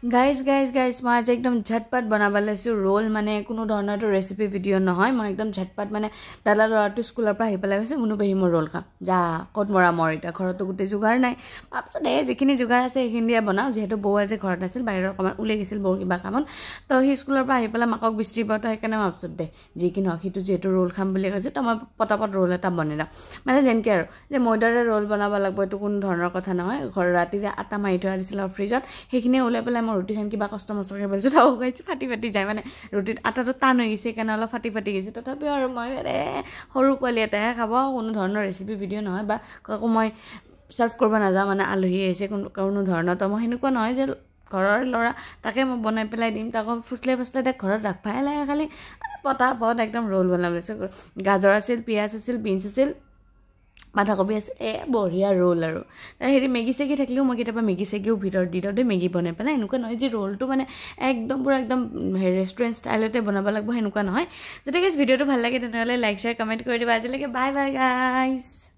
guys মই আজি একদম ঝটপট বনাব লৈছোঁ ৰোল মানে কোনো ধৰণৰটো ৰেচিপি ভিডিঅ' নহয় মই একদম ঝটপট মানে দাদা ল'ৰাটো স্কুলৰ পৰা আহি পেলাই কৈছে মুনু পেহী মই ৰোল খাম যা ক'ত মৰা মৰ এতিয়া ঘৰতো গোটেই যোগাৰ নাই তাৰপিছত যিখিনি যোগাৰ আছে সেইখিনি দিয়ে বনাওঁ যিহেতু বৌ আজি ঘৰত আছিল বাহিৰৰ অকণমান ওলাই গৈছিল বৌ কিবা কামত তো সি স্কুলৰ পৰা আহি পেলাই মাকক বিচৰি পাওঁতে সেইকাৰণে মই ভাবছোঁ দে যি কি নহওক সিটো যিহেতু ৰোল খাম বুলি কৈছে তো মই পটাপট ৰোল এটা বনাই দিওঁ মানে যেনেকৈ আৰু যে ময়দাৰে ৰোল বনাব লাগিব এইটো কোনো ধৰণৰ কথা নহয় ঘৰ ৰাতিৰে আটা মাৰি থোৱা দিছিল ফ্ৰিজত সেইখিনি ওলাই পেলাই মই ৰুটিখন কিবা কষ্ট মষ্টকৈ বেলছোঁ তাও গৈছে ফাটি যায় মানে ৰুটিত আটাটো টান হৈ গৈছে সেইকাৰণে অলপ ফাটি গৈছে তথাপিও আৰু মই সৰু পোৱালি এটাহে খাব কোনো ধৰণৰ ৰেচিপি ভিডিঅ' নহয় বা কাকো মই চাৰ্ভ কৰিব নাযাওঁ মানে আলহী আহিছে কোনো ধৰণৰ তো মই সেনেকুৱা নহয় যে ঘৰৰ ল'ৰা তাকে মই বনাই পেলাই দিম তাকো ফুচলাই তাক ঘৰত ৰাখবাই লাগে খালি পটাপট একদম ৰোল বনাই লৈছোঁ গাজৰ আছিল পিঁয়াজ আছিল বিনছ আছিল বাঁধাকবি আছে বঢ়িয়া ৰোল আৰু হেৰি মেগী চেগি থাকিলেও মই কেতিয়াবা মেগী চেগিও ভিতৰত দি দিওঁ মেগী বনাই পেলাই এনেকুৱা নহয় যে ৰোলটো মানে একদম পূৰা একদম ৰেষ্টুৰেণ্ট ষ্টাইলতে বনাব লাগিব সেনেকুৱা নহয় যদি গাইজ ভিডিঅ'টো ভাল লাগে তেনেহ'লে লাইক শ্বেয়াৰ কমেণ্ট কৰি দিবা আজিলৈকে বাই বাই গাইজ